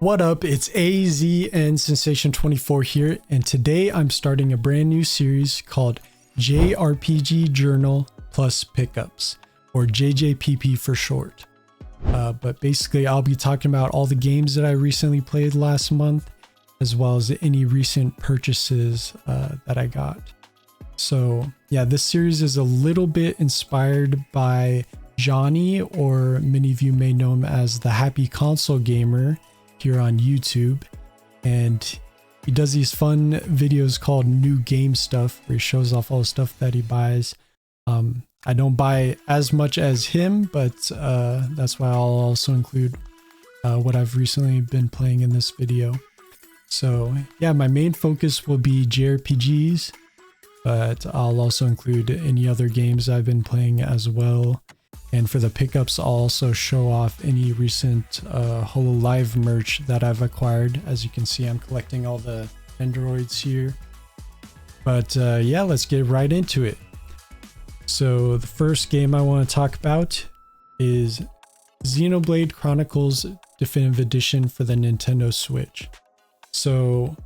What up, it's AZ and Sensation24 here, and today I'm starting a brand new series called JRPG Journal Plus Pickups, or JJPP for short. But basically I'll be talking about all the games that I recently played last month, as well as any recent purchases that I got. So yeah, this series is a little bit inspired by Johnny, or many of you may know him as the Happy Console Gamer here on YouTube, and he does these fun videos called New Game Stuff, where he shows off all the stuff that he buys. I don't buy as much as him, but that's why I'll also include what I've recently been playing in this video. So yeah, my main focus will be JRPGs, but I'll also include any other games I've been playing as well. And for the pickups, I'll also show off any recent HoloLive merch that I've acquired. As you can see, I'm collecting all the Androids here. But yeah, let's get right into it. So the first game I want to talk about is Xenoblade Chronicles Definitive Edition for the Nintendo Switch. So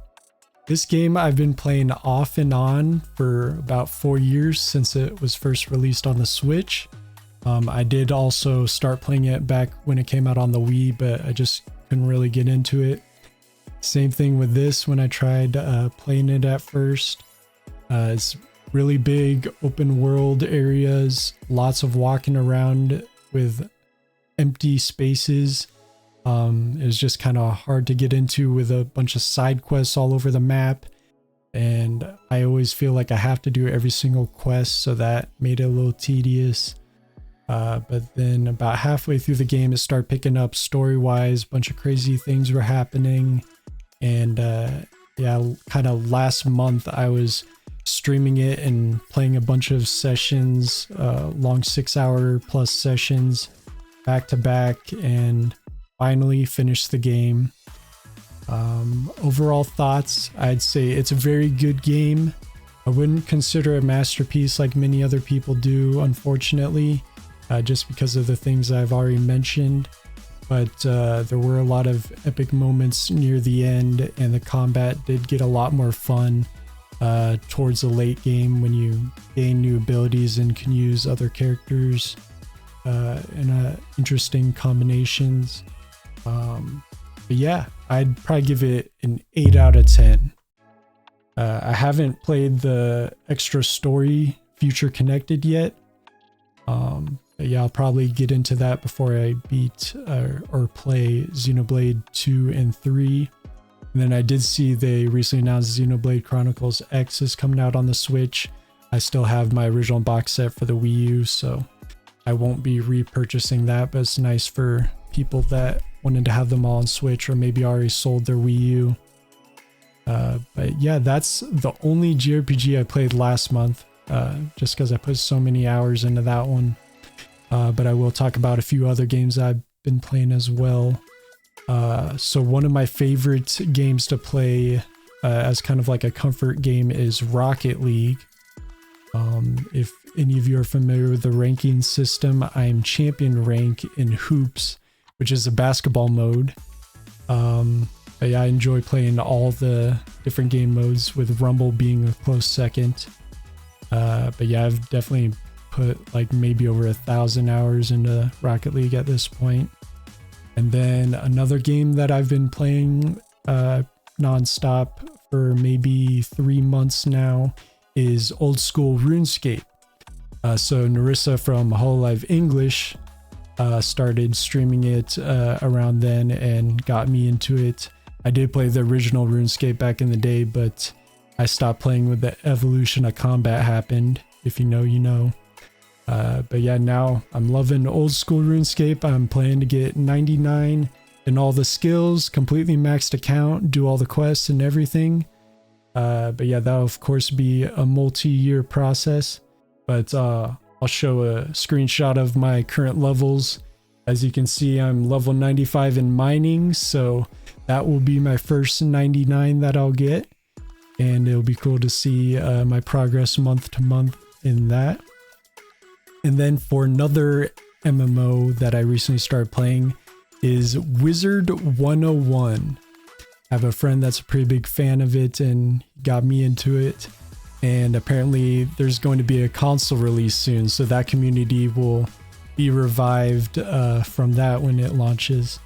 this game I've been playing off and on for about 4 years since it was first released on the Switch. I did also start playing it back when it came out on the Wii, but I just couldn't really get into it. Same thing with this when I tried playing it at first. It's really big open world areas, lots of walking around with empty spaces. It was just kind of hard to get into with a bunch of side quests all over the map. And I always feel like I have to do every single quest, so that made it a little tedious. But then about halfway through the game, it started picking up story-wise. A bunch of crazy things were happening. And yeah, kind of last month I was streaming it and playing a bunch of sessions, long 6-hour plus sessions back to back, and finally finished the game. Overall thoughts, I'd say it's a very good game. I wouldn't consider it a masterpiece like many other people do, unfortunately. Just because of the things I've already mentioned, but there were a lot of epic moments near the end, and the combat did get a lot more fun towards the late game when you gain new abilities and can use other characters in interesting combinations. But yeah, I'd probably give it an 8 out of 10. I haven't played the extra story Future Connected yet. But yeah, I'll probably get into that before I beat or play Xenoblade 2 and 3. And then I did see they recently announced Xenoblade Chronicles X is coming out on the Switch. I still have my original box set for the Wii U, so I won't be repurchasing that, but it's nice for people that wanted to have them all on Switch or maybe already sold their Wii U. But yeah, that's the only JRPG I played last month, just because I put so many hours into that one. But I will talk about a few other games I've been playing as well. So one of my favorite games to play as kind of like a comfort game is Rocket League. If any of you are familiar with the ranking system, I'm champion rank in Hoops, which is a basketball mode. But yeah, I enjoy playing all the different game modes, with Rumble being a close second. But yeah, I've definitely put like maybe over 1,000 hours into Rocket League at this point. And then another game that I've been playing nonstop for maybe 3 months now is old school RuneScape. So Narissa from HoloLive English started streaming it around then and got me into it. I did play the original RuneScape back in the day, but I stopped playing when the evolution of combat happened. If you know, you know. But yeah, now I'm loving old school RuneScape. I'm planning to get 99 in all the skills, completely maxed account, do all the quests and everything. But yeah, that'll of course be a multi-year process. But I'll show a screenshot of my current levels. As you can see, I'm level 95 in mining, so that will be my first 99 that I'll get. And it'll be cool to see my progress month to month in that. And then for another MMO that I recently started playing is Wizard 101. I have a friend that's a pretty big fan of it and got me into it. And apparently there's going to be a console release soon, so that community will be revived from that when it launches.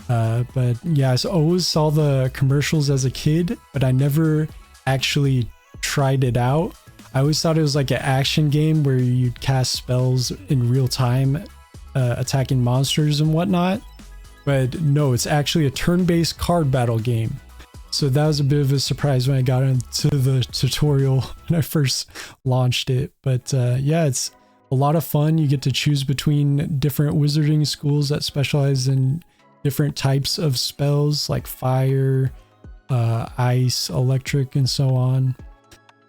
But yeah, I always saw the commercials as a kid, but I never actually tried it out. I always thought it was like an action game where you'd cast spells in real time, attacking monsters and whatnot. But no, it's actually a turn-based card battle game. So that was a bit of a surprise when I got into the tutorial when I first launched it. But yeah, it's a lot of fun. You get to choose between different wizarding schools that specialize in different types of spells like fire, ice, electric, and so on.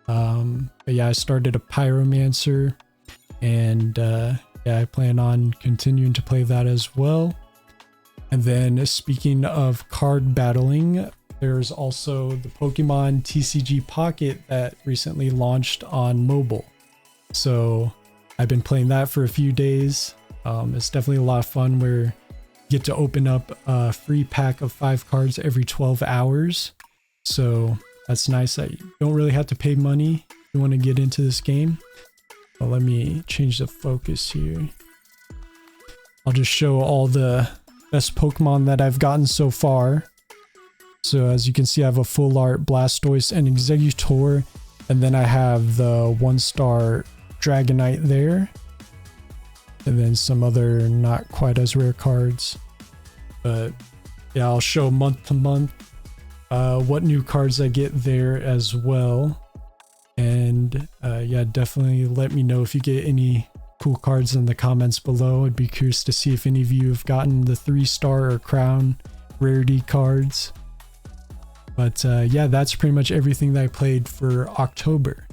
But yeah, I started a pyromancer, and yeah, I plan on continuing to play that as well. And then speaking of card battling, there's also the Pokemon TCG Pocket that recently launched on mobile. So I've been playing that for a few days. It's definitely a lot of fun where you get to open up a free pack of 5 cards every 12 hours. So that's nice that you don't really have to pay money if you want to get into this game. Well, let me change the focus here. I'll just show all the best Pokemon that I've gotten so far. So as you can see, I have a full art Blastoise and Exeggutor, and then I have the 1-star Dragonite there, and then some other not quite as rare cards. But yeah, I'll show month to month what new cards I get there as well. And yeah, definitely let me know if you get any cool cards in the comments below. I'd be curious to see if any of you have gotten the 3-star or crown rarity cards. But yeah, that's pretty much everything that I played for October.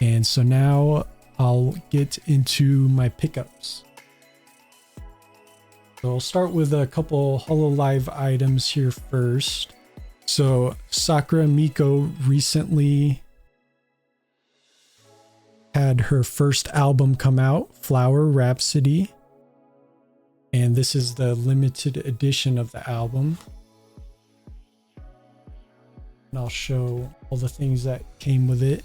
And so now I'll get into my pickups. So I'll start with a couple Hololive items here first. So Sakura Miko recently had her first album come out, Flower Rhapsody. And this is the limited edition of the album. And I'll show all the things that came with it.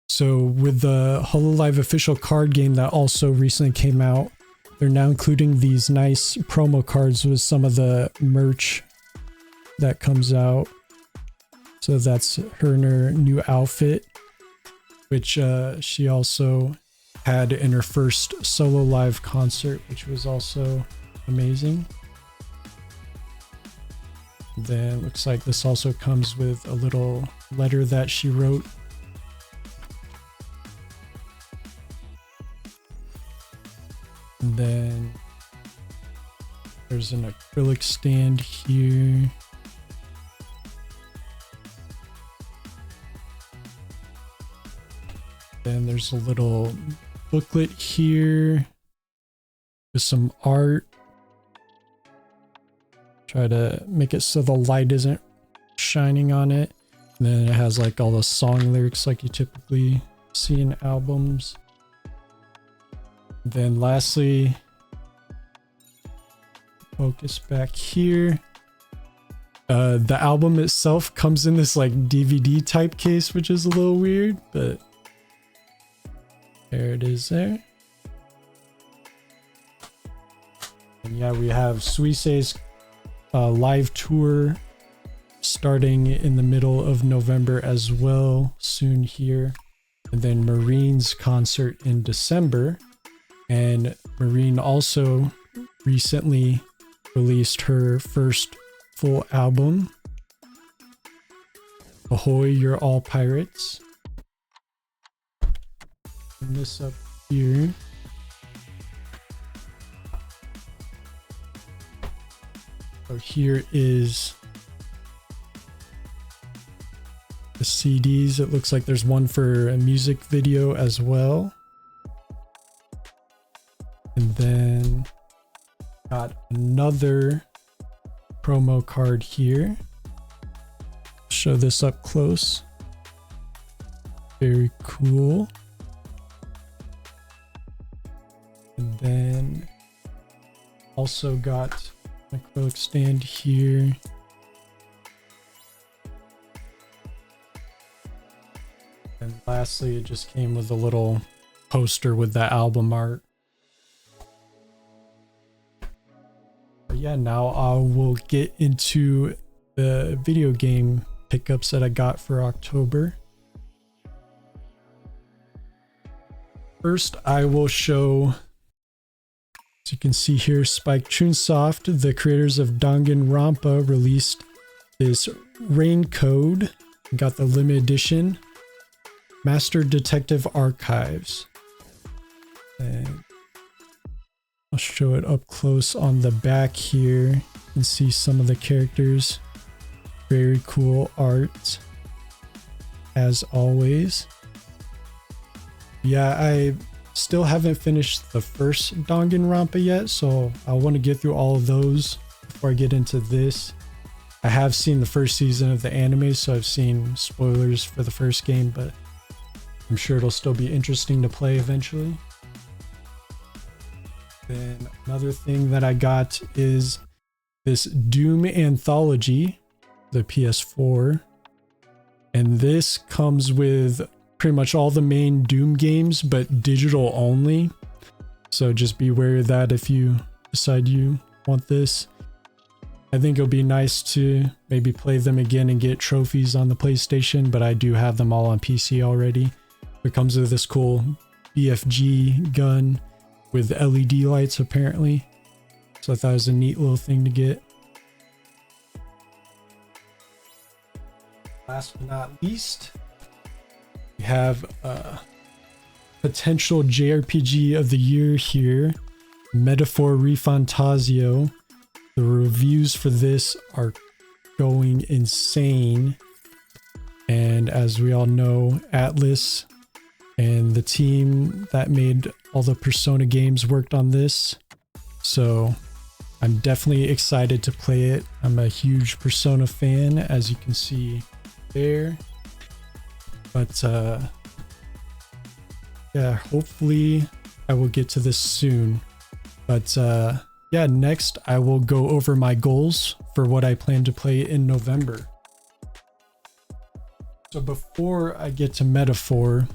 So with the Hololive official card game that also recently came out, they're now including these nice promo cards with some of the merch that comes out. So that's her in her new outfit, which she also had in her first solo live concert, which was also amazing. Then looks like this also comes with a little letter that she wrote. And then there's an acrylic stand here. Then there's a little booklet here with some art. Try to make it so the light isn't shining on it. And then it has like all the song lyrics like you typically see in albums. Then lastly, focus back here. The album itself comes in this like DVD type case, which is a little weird, but there it is there. And yeah, we have Suisei's live tour starting in the middle of November as well, soon here. And then Marine's concert in December. And Marine also recently released her first full album, Ahoy, You're All Pirates. And this up here. So here is the CDs. It looks like there's one for a music video as well. And then got another promo card here. Show this up close. Very cool. And then also got acrylic stand here. And lastly, it just came with a little poster with the album art. But yeah, now I will get into the video game pickups that I got for October. First, I will show, as you can see here, Spike Chunsoft, the creators of Danganronpa, released this Rain Code. Got the limited edition Master Detective Archives. And I'll show it up close on the back here. You can see some of the characters. Very cool art, as always. Yeah, I still haven't finished the first Danganronpa yet, so I want to get through all of those before I get into this. I have seen the first season of the anime, so I've seen spoilers for the first game, but I'm sure it'll still be interesting to play eventually. Then another thing that I got is this Doom Anthology, the PS4. And this comes with pretty much all the main Doom games, but digital only. So just be wary of that if you decide you want this. I think it'll be nice to maybe play them again and get trophies on the PlayStation, but I do have them all on PC already. It comes with this cool BFG gun with LED lights apparently. So I thought it was a neat little thing to get. Last but not least, we have a potential JRPG of the year here, Metaphor Refantasio. The reviews for this are going insane. And as we all know, Atlas and the team that made all the Persona games worked on this. So I'm definitely excited to play it. I'm a huge Persona fan, as you can see there. But yeah, hopefully I will get to this soon. But yeah, next I will go over my goals for what I plan to play in November. So before I get to Metaphor,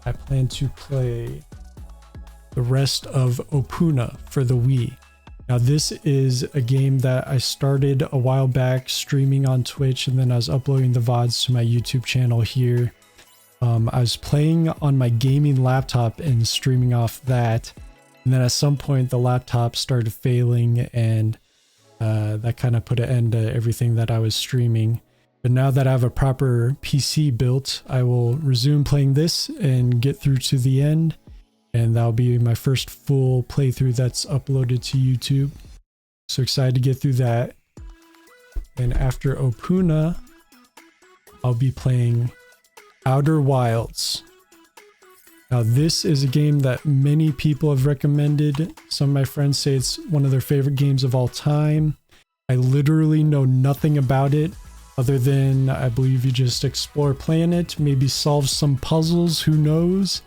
I plan to play the rest of Opuna for the Wii. Now this is a game that I started a while back streaming on Twitch, and then I was uploading the VODs to my YouTube channel here. I was playing on my gaming laptop and streaming off that, and then at some point the laptop started failing, and that kind of put an end to everything that I was streaming. But now that I have a proper PC built, I will resume playing this and get through to the end. And that'll be my first full playthrough that's uploaded to YouTube. So excited to get through that. And after Opuna, I'll be playing Outer Wilds. Now this is a game that many people have recommended. Some of my friends say it's one of their favorite games of all time. I literally know nothing about it, other than I believe you just explore a planet, maybe solve some puzzles, who knows.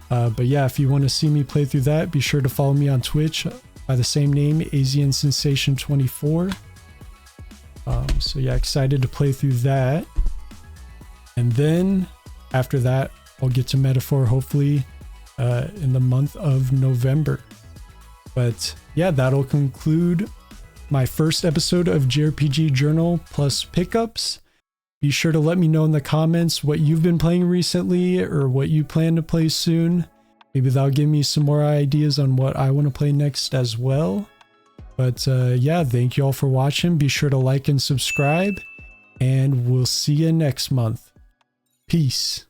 But yeah, if you want to see me play through that, be sure to follow me on Twitch by the same name, Asian Sensation 24. So yeah, excited to play through that. And then after that, I'll get to Metaphor hopefully in the month of November. But yeah, that'll conclude my first episode of JRPG Journal plus pickups. Be sure to let me know in the comments what you've been playing recently or what you plan to play soon. Maybe that'll give me some more ideas on what I want to play next as well. But yeah, thank you all for watching. Be sure to like and subscribe, and we'll see you next month. Peace.